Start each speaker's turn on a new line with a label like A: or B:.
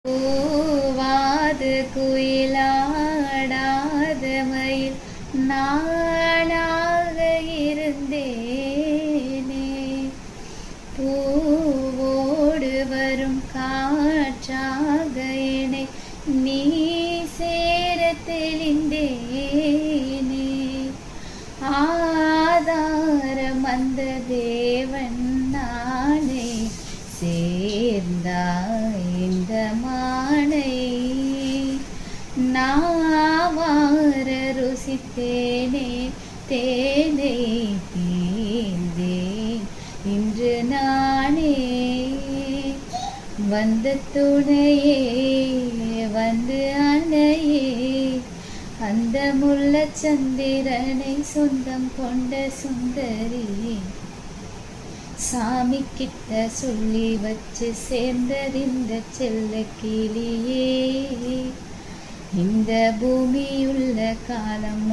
A: பூவாது குயிலாடாத மயில் நானாக இருந்தேனே. பூவோடு வரும் காற்றாக என்னை நீ சேர தெளிந்தேனே. ஆதாரம் அந்த தேவன் நானே சேர்ந்தாய் இந்த மானை. நாவார ருசித்தேனே தேனை தீர்ந்தேன் இன்று நானே. வந்த துணையே வந்து அன்னையே அந்த முல்லச்சந்திரனை சொந்தம் கொண்ட சுந்தரி. சாமி கிட்ட சொல்லி வச்சு சேர்ந்தறிந்த செல்ல கிளியே. இந்த பூமியுள்ள காலம்